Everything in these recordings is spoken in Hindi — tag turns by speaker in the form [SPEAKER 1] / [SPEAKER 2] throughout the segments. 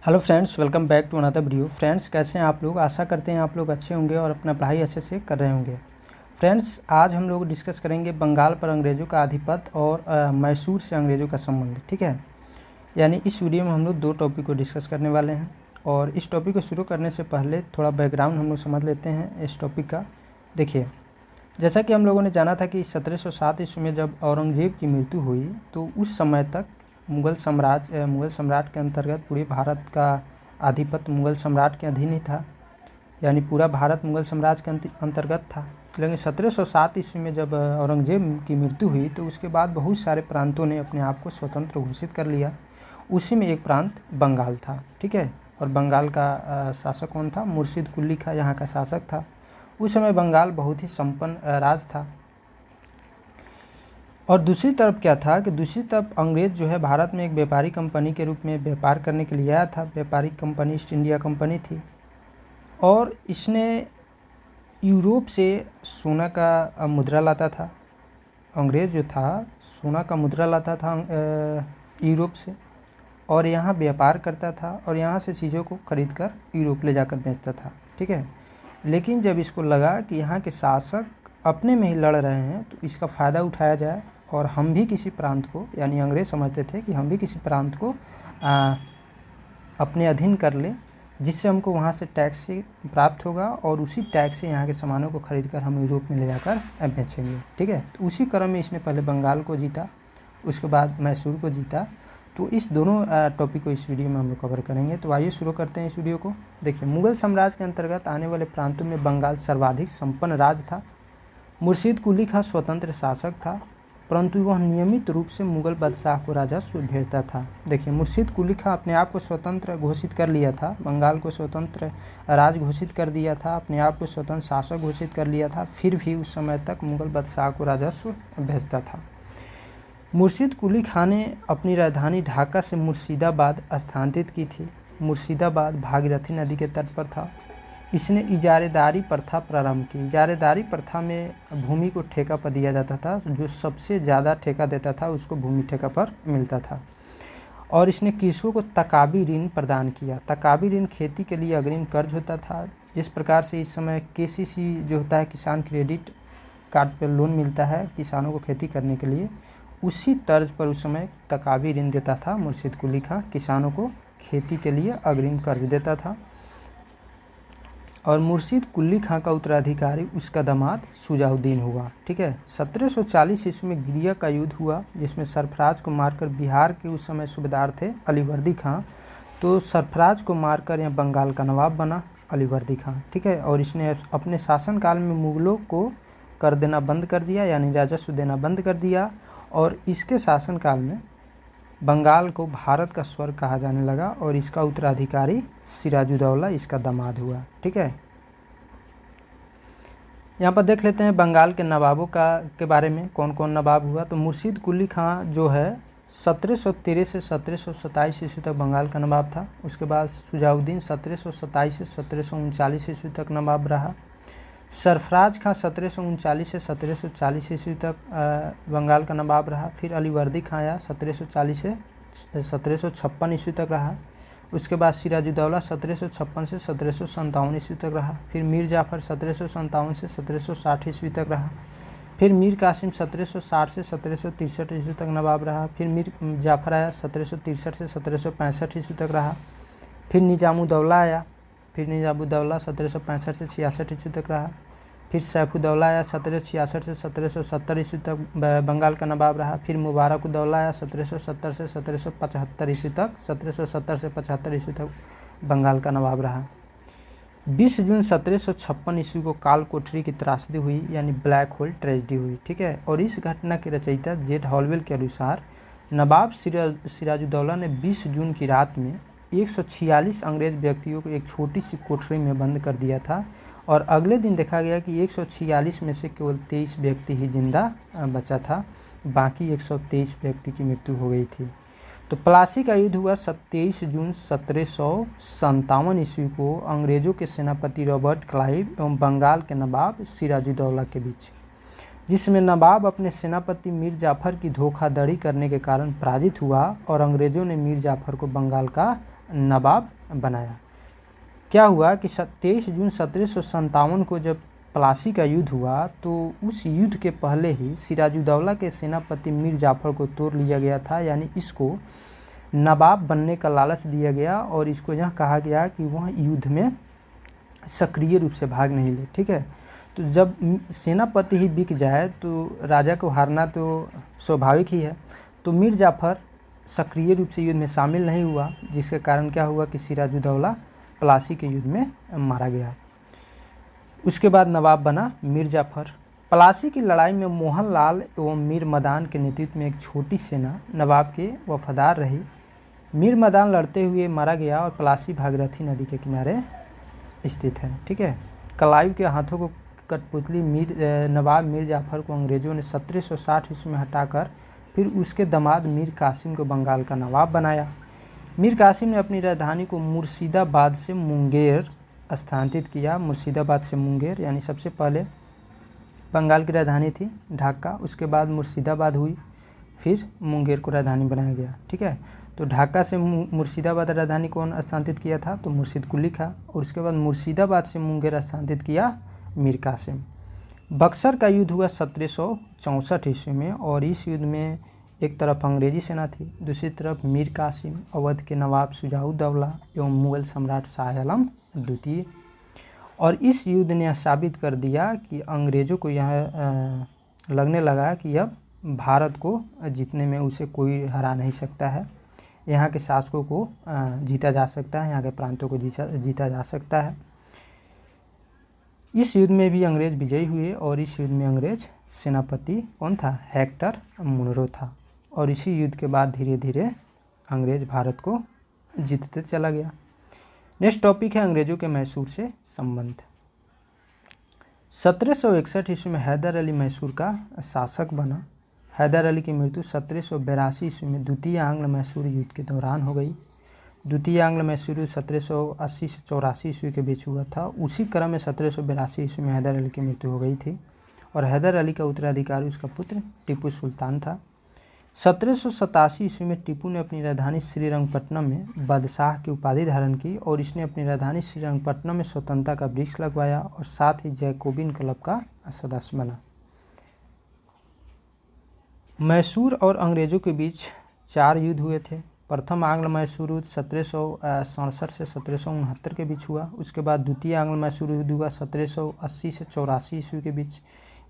[SPEAKER 1] Hello friends, welcome back to another video. Friends, कैसे हैं आप लोग? आशा करते हैं आप लोग अच्छे होंगे और अपना पढ़ाई अच्छे से कर रहे होंगे। फ्रेंड्स, आज हम लोग डिस्कस करेंगे बंगाल पर अंग्रेज़ों का आधिपत्य और मैसूर से अंग्रेज़ों का संबंध। ठीक है, यानी इस वीडियो में हम लोग दो टॉपिक को डिस्कस करने वाले हैं। और इस टॉपिक को शुरू करने से पहले थोड़ा बैकग्राउंड हम लोग समझ लेते हैं इस टॉपिक का। देखिए, जैसा कि हम लोगों ने जाना था कि 1707 ईस्वी में जब औरंगज़ेब की मृत्यु हुई तो उस समय तक मुग़ल सम्राट के अंतर्गत पूरे भारत का आधिपत्य मुग़ल सम्राट के अधीन ही था, यानी पूरा भारत मुग़ल साम्राज्य के अंतर्गत था। लेकिन 1707 ईस्वी में जब औरंगज़ेब की मृत्यु हुई तो उसके बाद बहुत सारे प्रांतों ने अपने आप को स्वतंत्र घोषित कर लिया। उसी में एक प्रांत बंगाल था। ठीक है, और बंगाल का शासक कौन था? मुर्शिद कुली खां यहाँ का शासक था। उस समय बंगाल बहुत ही संपन्न राज था। और दूसरी तरफ क्या था कि दूसरी तरफ अंग्रेज़ जो है भारत में एक व्यापारी कंपनी के रूप में व्यापार करने के लिए आया था। व्यापारिक कंपनी ईस्ट इंडिया कंपनी थी और इसने यूरोप से सोना का मुद्रा लाता था। अंग्रेज़ जो था सोना का मुद्रा लाता था यूरोप से, और यहाँ व्यापार करता था और यहाँ से चीज़ों को खरीद कर यूरोप ले जाकर बेचता था। ठीक है, लेकिन जब इसको लगा कि यहाँ के शासक अपने में ही लड़ रहे हैं तो इसका फ़ायदा उठाया जाए और हम भी किसी प्रांत को, यानी अंग्रेज़ समझते थे कि हम भी किसी प्रांत को अपने अधीन कर लें, जिससे हमको वहाँ से टैक्स प्राप्त होगा और उसी टैक्स से यहाँ के सामानों को खरीद कर हम यूरोप में ले जाकर बेचेंगे। ठीक है, तो उसी क्रम में इसने पहले बंगाल को जीता, उसके बाद मैसूर को जीता। तो इस दोनों टॉपिक को इस वीडियो में हम लोग कवर करेंगे। तो आइए शुरू करते हैं इस वीडियो को। देखिए, मुग़ल साम्राज्य के अंतर्गत आने वाले प्रांतों में बंगाल सर्वाधिक संपन्न राज्य था। मुर्शिद कुली खां स्वतंत्र शासक था, परंतु वह नियमित रूप से मुग़ल बादशाह को राजस्व भेजता था। देखिए, मुर्शिद कुली खां अपने आप को स्वतंत्र घोषित कर लिया था, बंगाल को स्वतंत्र राज घोषित कर दिया था, अपने आप को स्वतंत्र शासक घोषित कर लिया था, फिर भी उस समय तक मुग़ल बादशाह को राजस्व भेजता था। मुर्शिद कुली खां ने अपनी राजधानी ढाका से मुर्शिदाबाद स्थानांतरित की थी। मुर्शिदाबाद भागीरथी नदी के तट पर था। इसने इजारेदारी प्रथा प्रारंभ की। इजारेदारी प्रथा में भूमि को ठेका पर दिया जाता था, जो सबसे ज़्यादा ठेका देता था उसको भूमि ठेका पर मिलता था। और इसने कृषकों को तकाबी ऋण प्रदान किया। तकाबी ऋण खेती के लिए अग्रिम कर्ज होता था। जिस प्रकार से इस समय केसीसी जो होता है, किसान क्रेडिट कार्ड पर लोन मिलता है किसानों को खेती करने के लिए, उसी तर्ज पर उस समय तकाबी ऋण देता था मुर्शिद कुली खां, किसानों को खेती के लिए अग्रिम कर्ज देता था। और मुर्शिद कुली खां का उत्तराधिकारी उसका दामाद शुजाउद्दीन हुआ। ठीक है, 1740 ईस्वी में गिरिया का युद्ध हुआ, जिसमें सरफराज को मारकर बिहार के उस समय सूबेदार थे अलीवर्दी खां, तो सरफराज को मारकर यह बंगाल का नवाब बना अलीवर्दी खां। ठीक है, और इसने अपने शासनकाल में मुग़लों को कर देना बंद कर दिया, यानी राजस्व देना बंद कर दिया, और इसके शासनकाल में बंगाल को भारत का स्वर्ग कहा जाने लगा और इसका उत्तराधिकारी सिराजुद्दौला इसका दामाद हुआ। ठीक है, यहाँ पर देख लेते हैं बंगाल के नवाबों के बारे में, कौन कौन नवाब हुआ। तो मुर्शिद कुली खां जो है 1713 से 1727 ईस्वी तक बंगाल का नवाब था। उसके बाद शुजाउद्दीन 1727 से 1739 ईस्वी तक नवाब रहा। सरफराज खां 1739 से 1740 ईस्वी तक बंगाल का नवाब रहा। फिर अलीवर्दी खां आया 1740 से 1756 ईस्वी तक रहा। उसके बाद सिराजुद्दौला 1756 से 1757 ईस्वी तक रहा। फिर मीर जाफ़र 1757 से 1760 ईस्वी तक रहा। फिर मीर कासिम 1760 से 1763 ईस्वी तक नवाब रहा। फिर मीर जाफ़र आया 1763 से 1765 ईस्वी तक रहा। फिर निज़ामुद्दौला आया, फिर निज़ामुद्दौला 1765 से 66 ईस्वी तक रहा। फिर सैफुद्दौला आया 1766 से 1770 ईस्वी तक बंगाल का नवाब रहा। फिर मुबारकुद्दौला आया 1770 से 1775 ईस्वी तक, 1770 से 75 ईस्वी तक बंगाल का नवाब रहा। 20 जून 1756 ईस्वी को काल कोठरी की त्रासदी हुई, यानी ब्लैक होल ट्रेजेडी हुई। ठीक है, और इस घटना के रचयिता जेड हॉलवेल के अनुसार नवाब सिराजुद्दौला ने 20 जून की रात में 146 अंग्रेज़ व्यक्तियों को एक छोटी सी कोठरी में बंद कर दिया था, और अगले दिन देखा गया कि 146 में से केवल 23 व्यक्ति ही जिंदा बचा था, बाकी 123 व्यक्ति की मृत्यु हो गई थी। तो प्लासी का युद्ध हुआ 23 जून 1757 ईस्वी को अंग्रेज़ों के सेनापति रॉबर्ट क्लाइव एवं बंगाल के नवाब सिराजुद्दौला के बीच, जिसमें नवाब अपने सेनापति मीर जाफ़र की धोखाधड़ी करने के कारण पराजित हुआ और अंग्रेज़ों ने मीर जाफ़र को बंगाल का नवाब बनाया। क्या हुआ कि 23 जून 1757 को जब प्लासी का युद्ध हुआ तो उस युद्ध के पहले ही सिराजुद्दौला के सेनापति मीर जाफर को तोड़ लिया गया था, यानी इसको नवाब बनने का लालच दिया गया और इसको यह कहा गया कि वह युद्ध में सक्रिय रूप से भाग नहीं ले। ठीक है, तो जब सेनापति ही बिक जाए तो राजा को हारना तो स्वाभाविक ही है। तो मीर जाफर सक्रिय रूप से युद्ध में शामिल नहीं हुआ, जिसके कारण क्या हुआ कि सिराजुद्दौला प्लासी के युद्ध में मारा गया। उसके बाद नवाब बना मीर जाफर। प्लासी की लड़ाई में मोहनलाल एवं मीर मदान के नेतृत्व में एक छोटी सेना नवाब के वफादार रही। मीर मदान लड़ते हुए मारा गया और प्लासी भागीरथी नदी के किनारे स्थित है। ठीक है, क्लाइव के हाथों को कठपुतली नवाब मीर जाफर को अंग्रेज़ों ने 1760 ईस्वी में हटाकर फिर उसके दामाद मीर कासिम को बंगाल का नवाब बनाया। मीर कासिम ने अपनी राजधानी को मुर्शिदाबाद से मुंगेर स्थानांतरित किया। मुर्शिदाबाद से मुंगेर, यानी सबसे पहले बंगाल की राजधानी थी ढाका, उसके बाद मुर्शिदाबाद हुई, फिर मुंगेर को राजधानी बनाया गया। ठीक है, तो ढाका से मुर्शिदाबाद राजधानी कौन स्थानांतरित किया था? तो मुर्शिद कुली था। और उसके बाद मुर्शिदाबाद से मुंगेर स्थानांतरित किया मीर कासिम। बक्सर का युद्ध हुआ 1764 ईस्वी में और इस युद्ध में एक तरफ अंग्रेजी सेना थी, दूसरी तरफ मीर कासिम, अवध के नवाब शुजाउद्दौला एवं मुगल सम्राट शाह आलम द्वितीय। और इस युद्ध ने यह साबित कर दिया कि अंग्रेज़ों को यह लगने लगा कि अब भारत को जीतने में उसे कोई हरा नहीं सकता है, यहाँ के शासकों को जीता जा सकता है, यहाँ के प्रांतों को जीता जा सकता है। इस युद्ध में भी अंग्रेज़ विजयी हुए और इस युद्ध में अंग्रेज सेनापति कौन था? हेक्टर मुनरो था। और इसी युद्ध के बाद धीरे धीरे अंग्रेज भारत को जीतते चला गया। नेक्स्ट टॉपिक है अंग्रेज़ों के मैसूर से संबंध। 1761 ईस्वी में हैदर अली मैसूर का शासक बना। हैदर अली की मृत्यु 1782 ईस्वी में द्वितीय आंग्ल मैसूर युद्ध के दौरान हो गई। द्वितीय आंग्ल मैसूर युद्ध 1780 से 84 ईस्वी के बीच हुआ था। उसी क्रम में 1782 ईस्वी में हैदर अली की मृत्यु हो गई थी और हैदर अली का उत्तराधिकारी उसका पुत्र टीपू सुल्तान था। 1787 ईस्वी में टीपू ने अपनी राजधानी श्रीरंगपट्टनम में बादशाह की उपाधि धारण की और इसने अपनी राजधानी श्रीरंगपट्टनम में स्वतंत्रता का वृक्ष लगवाया और साथ ही जैकोबिन क्लब का सदस्य बना। मैसूर और अंग्रेज़ों के बीच 4 युद्ध हुए थे। प्रथम आंग्ल मैसूर युद्ध 1767 से 1769 के बीच हुआ। उसके बाद द्वितीय आंग्ल मैसूर युद्ध हुआ 1780 से 84 ईस्वी के बीच।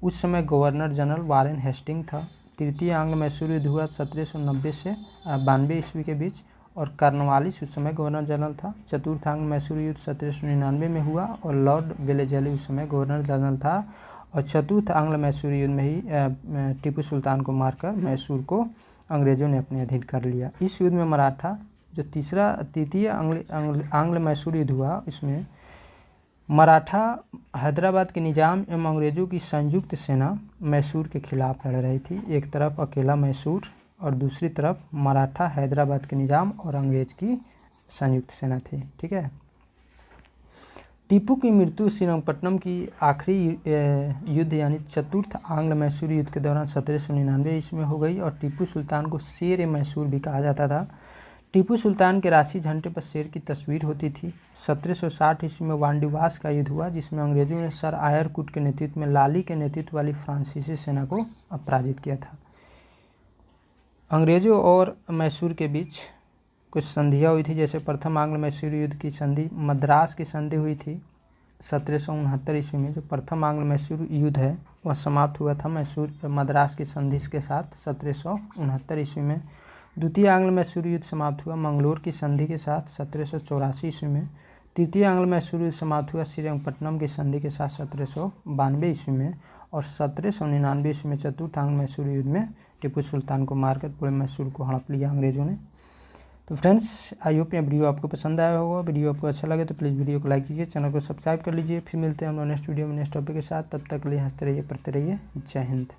[SPEAKER 1] उस समय गवर्नर जनरल वारेन हेस्टिंग था। तृतीय आंग्ल मैसूर युद्ध हुआ 1790 से 92 ईस्वी के बीच और कार्नवालिस उस समय गवर्नर जनरल था। चतुर्थ आंग्ल मैसूर युद्ध 1799 में हुआ और लॉर्ड वेलेजली उस समय गवर्नर जनरल था। और चतुर्थ आंग्ल मैसूर युद्ध में ही टीपू सुल्तान को मारकर मैसूर को अंग्रेज़ों ने अपने अधीन कर लिया। इस युद्ध में मराठा जो तृतीय आंग्ल मैसूर युद्ध हुआ, इसमें मराठा हैदराबाद के निज़ाम एवं अंग्रेज़ों की संयुक्त सेना मैसूर के खिलाफ लड़ रही थी। एक तरफ अकेला मैसूर और दूसरी तरफ मराठा हैदराबाद के निज़ाम और अंग्रेज़ की संयुक्त सेना थी। ठीक है, टीपू की मृत्यु श्रीरंगपट्टनम की आखिरी युद्ध यानी चतुर्थ आंग्ल मैसूर युद्ध के दौरान 1799 ईस्वी में हो गई और टीपू सुल्तान को शेर मैसूर भी कहा जाता था। टीपू सुल्तान के राशि झंडे पर शेर की तस्वीर होती थी। 1760 ईस्वी में वांडीवास का युद्ध हुआ जिसमें अंग्रेजों ने सर आयरकुट के नेतृत्व में लाली के नेतृत्व वाली फ्रांसीसी सेना को पराजित किया था। अंग्रेजों और मैसूर के बीच कुछ संधियाँ हुई थी, जैसे प्रथम आंग्ल मैसूर युद्ध की संधि मद्रास की संधि हुई थी 1769 ईस्वी में। जो प्रथम आंग्ल मैसूर युद्ध है वह समाप्त हुआ था मद्रास की संधि के साथ 1769 ईस्वी में। द्वितीय आंग्ल मैसूर युद्ध समाप्त हुआ मंगलोर की संधि के साथ 1784 ईस्वी में। तृतीय आंग्ल मैसूर युद्ध समाप्त हुआ श्रीरंगपट्टनम की संधि के साथ 1792 ईस्वी में। और 1799 ईस्वी में चतुर्थ आंग्ल मैसूर युद्ध में टीपू सुल्तान को मारकर पूरे मैसूर को हड़प लिया अंग्रेज़ों ने। तो फ्रेंड्स, आई होप ये वीडियो आपको पसंद आया होगा। वीडियो आपको अच्छा लगे तो प्लीज़ वीडियो को लाइक कीजिए, चैनल को सब्सक्राइब कर लीजिए। फिर मिलते हैं हम लोग नेक्स्ट वीडियो में नेक्स्ट टॉपिक के साथ। तब तक के लिए हंसते रहिए, पढ़ते रहिए। जय हिंद।